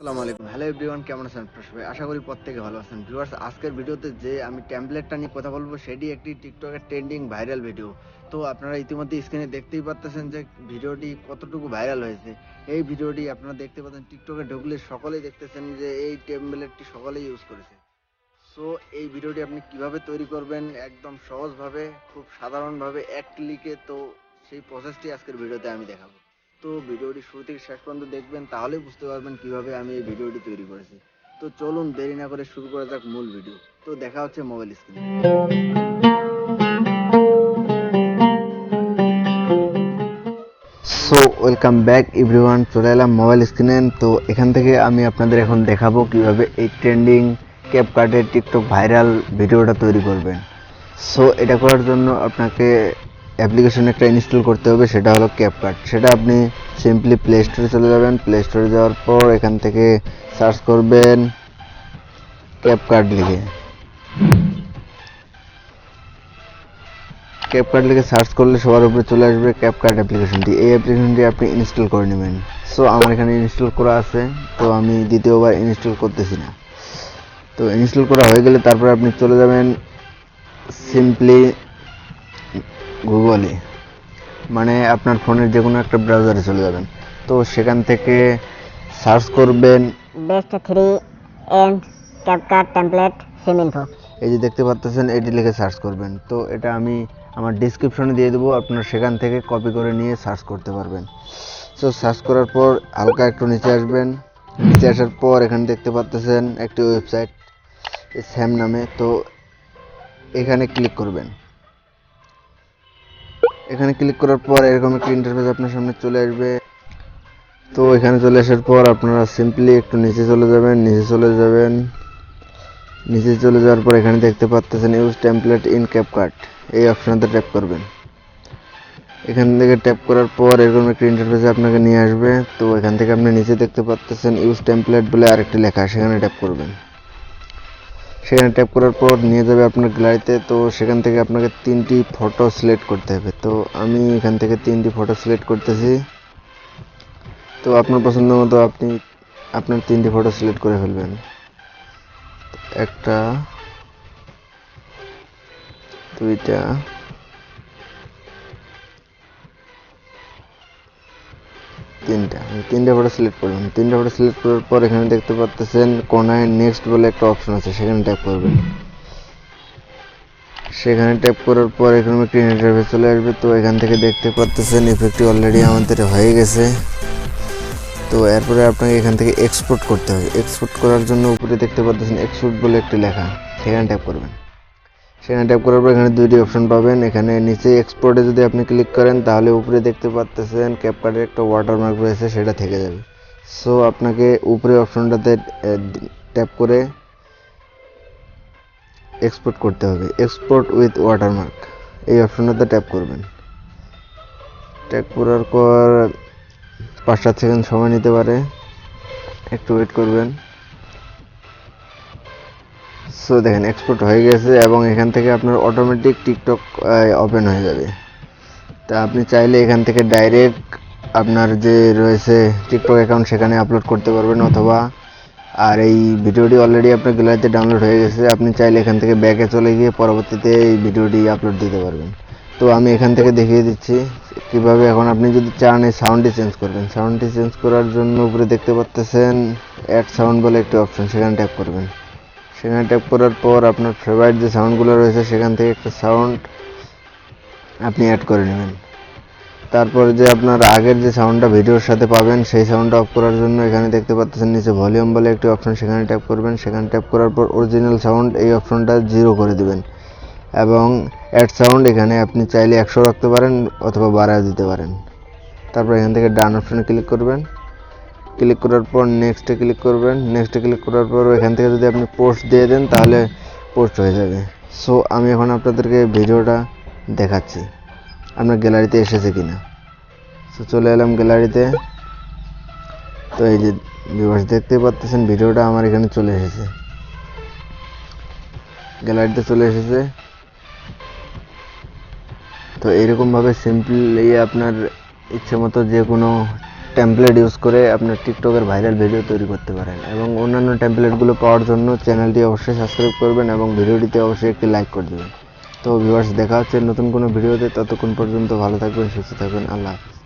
আসসালামু আলাইকুম। Hello everyone, কেমন আছেন আপনারা সবাই? আশা করি প্রত্যেকে ভালো আছেন। ভিউয়ার্স, আজকের ভিডিওতে যে আমি টেমপ্লেটটা নিয়ে কথা বলবো সেটি একটি টিকটকের ট্রেন্ডিং ভাইরাল ভিডিও। তো আপনারা ইতিমধ্যে স্ক্রিনে দেখতেই পাচ্ছেন যে ভিডিওটি কতটুকু ভাইরাল হয়েছে। এই ভিডিওটি আপনারা দেখতে পাচ্ছেন, টিকটকে ঢুকলে সকলেই দেখতেছেন যে এই টেমপ্লেটটি সকলেই ইউজ করেছে। সো এই ভিডিওটি আপনি কিভাবে তৈরি করবেন একদম সহজভাবে, খুব সাধারণভাবে এক ক্লিকে, তো সেই প্রসেসটি আজকের ভিডিওতে আমি দেখাবো। তো ভিডিওটি শুরু থেকে শেষ পর্যন্ত দেখবেন, তাহলেই বুঝতে পারবেন কিভাবে আমি এই ভিডিওটি তৈরি করেছি। তো চলুন দেরি না করে শুরু করা যাক মূল ভিডিও। তো দেখা হচ্ছে মোবাইল স্ক্রিনে। সো ওয়েলকাম ব্যাক এভরিওয়ান, চলে এলাম মোবাইল স্ক্রিনে। তো এখান থেকে আমি আপনাদের এখন দেখাবো কিভাবে এই ট্রেন্ডিং ক্যাপকাটের টিকটক ভাইরাল ভিডিওটা তৈরি করবেন। সো এটা করার জন্য আপনাকে অ্যাপ্লিকেশন একটা ইনস্টল করতে হবে, সেটা হলো ক্যাপকাট। সেটা আপনি সিম্পলি প্লে স্টোরে চলে যাবেন। প্লে স্টোরে যাওয়ার পর এখান থেকে সার্চ করবেন ক্যাপকাট লিখে। ক্যাপকাট লিখে সার্চ করলে সবার উপরে চলে আসবে ক্যাপকাট অ্যাপ্লিকেশনটি। এই অ্যাপ্লিকেশনটি আপনি ইনস্টল করে নেবেন। সো আমার এখানে ইনস্টল করা আছে, তো আমি দ্বিতীয়বার ইনস্টল করতেছি না। তো ইনস্টল করা হয়ে গেলে তারপর আপনি চলে যাবেন সিম্পলি গুগলে, মানে আপনার ফোনের যে কোনো একটা ব্রাউজারে চলে যাবেন। তো সেখান থেকে সার্চ করবেন বেস্ট 3M CapCut টেমপ্লেট সিম ইনফো। এই যে দেখতে পাচ্ছেন, এটি লিখে সার্চ করবেন। তো এটা আমি আমার ডিসক্রিপশনে দিয়ে দেবো, আপনারা সেখান থেকে কপি করে নিয়ে সার্চ করতে পারবেন। সো সার্চ করার পর হালকা একটু নিচে আসবেন। নিচে আসার পর এখানে দেখতে পাচ্ছেন একটি ওয়েবসাইট স্যাম নামে। তো এখানে ক্লিক করবেন। এখানে ক্লিক করার পর এরকম একটা ইন্টারফেস আপনার সামনে চলে আসবে। তো এখানে চলে আসার পর আপনারা সিম্পলি একটু নিচে চলে যাবেন। নিচে চলে যাওয়ার পর এখানে দেখতে পাচ্ছেন ইউজ টেমপ্লেট ইন ক্যাপকাট, এই অপশনতে ট্যাপ করবেন। এখান থেকে ট্যাপ করার পর এরকম একটা ইন্টারফেসে আপনাকে নিয়ে আসবে। তো এখান থেকে আপনি নিচে দেখতে পাচ্ছেন ইউজ টেমপ্লেট বলে আরেকটি লেখা, সেখানে ট্যাপ করবেন। সেখানে ট্যাপ করার পর নিয়ে যাবে আপনার গ্যালারিতে। তো সেখান থেকে আপনাকে 3টি ফটো সিলেক্ট করতে হবে। তো আমি এখান থেকে 3টি ফটো সিলেক্ট করতেছি। তো আপনার পছন্দ মতো আপনি আপনার 3টি ফটো সিলেক্ট করে ফেলবেন। একটা, দুইটা, তিনটা ফটো সিলেক্ট করবেন। 3টা ফটো সিলেক্ট করার পর এখানে দেখতে পাচ্ছেন কোনায় নেক্সট বলে একটা অপশন আছে, সেখানে ট্যাপ করবেন। সেখানে ট্যাপ করার পর এখানে একটা ইন্টারফেস চলে আসবে। তো এখান থেকে দেখতে পাচ্ছেন ইফেক্টটি অলরেডি আমাদের হয়ে গেছে। তো এরপরে আপনাকে এখান থেকে এক্সপোর্ট করতে হবে। এক্সপোর্ট করার জন্য উপরে দেখতে পাচ্ছেন এক্সপোর্ট বলে একটি লেখা, সেখানে ট্যাপ করবেন। সেখানে ট্যাপ করার পর এখানে 2টি অপশন পাবেন। এখানে নিচে এক্সপোর্টে যদি আপনি ক্লিক করেন তাহলে উপরে দেখতে পাচ্ছেন ক্যাপকাটের একটা ওয়াটারমার্ক রয়েছে, সেটা থেকে যাবে। সো আপনাকে উপরে অপশনটাতে ট্যাপ করে এক্সপোর্ট করতে হবে। এক্সপোর্ট উইথ ওয়াটারমার্ক, এই অপশনটাতে ট্যাপ করবেন। ট্যাপ করার পর 5-7 সেকেন্ড সময় নিতে পারে, একটু ওয়েট করবেন। সো দেখেন এক্সপোর্ট হয়ে গেছে এবং এখান থেকে আপনার অটোমেটিক টিকটক ওপেন হয়ে যাবে। তা আপনি চাইলে এখান থেকে ডাইরেক্ট আপনার যে রয়েছে টিকটক অ্যাকাউন্ট সেখানে আপলোড করতে পারবেন, অথবা আর এই ভিডিওটি অলরেডি আপনার গ্যালারিতে ডাউনলোড হয়ে গেছে, আপনি চাইলে এখান থেকে ব্যাকে চলে গিয়ে পরবর্তীতে এই ভিডিওটি আপলোড দিতে পারবেন। তো আমি এখান থেকে দেখিয়ে দিচ্ছি কিভাবে। এখন আপনি যদি চান এই সাউন্ডটি চেঞ্জ করবেন, সাউন্ডটি চেঞ্জ করার জন্য উপরে দেখতে পাচ্ছেন অ্যাড সাউন্ড বলে একটি অপশন, সেখানে ট্যাপ করবেন। সেখানে ট্যাপ করার পর আপনার ফেভারিট যে সাউন্ডগুলো রয়েছে সেখান থেকে একটা সাউন্ড আপনি অ্যাড করে নেবেন। তারপরে যে আপনার আগের যে সাউন্ডটা ভিডিওর সাথে পাবেন সেই সাউন্ডটা অফ করার জন্য এখানে দেখতে পাচ্ছেন নিচে ভলিউম বলে একটি অপশন, সেখানে ট্যাপ করবেন। সেখানে ট্যাপ করার পর অরিজিনাল সাউন্ড এই অপশনটা 0 করে দেবেন এবং অ্যাড সাউন্ড এখানে আপনি চাইলে 100 রাখতে পারেন অথবা বাড়ায় দিতে পারেন। তারপর এখান থেকে ডান অপশনে ক্লিক করবেন। ক্লিক করার পর নেক্সটে ক্লিক করবেন। নেক্সটে ক্লিক করার পর এখান থেকে যদি আপনি পোস্ট দিয়ে দেন তাহলে পোস্ট হয়ে যাবে। সো আমি এখন আপনাদেরকে ভিডিওটা দেখাচ্ছি আপনার গ্যালারিতে এসেছে কিনা। সো চলে এলাম গ্যালারিতে। তো এই যে ভিউয়ার্স দেখতে পাচ্ছেন ভিডিওটা আমার এখানে চলে এসেছে, গ্যালারিতে চলে এসেছে। তো এরকমভাবে সিম্পলি আপনার ইচ্ছে মতো যে কোনো টেমপ্লেট ইউজ করে আপনার টিকটকের ভাইরাল ভিডিও তৈরি করতে পারেন। এবং অন্যান্য টেমপ্লেটগুলো পাওয়ার জন্য চ্যানেলটি অবশ্যই সাবস্ক্রাইব করবেন এবং ভিডিওটিতে অবশ্যই একটি লাইক করে দেবেন। তো ভিউয়ার্স, দেখা হচ্ছে নতুন কোনো ভিডিওতে। ততক্ষণ পর্যন্ত ভালো থাকবেন, সুস্থ থাকবেন। আল্লাহ হাফেজ।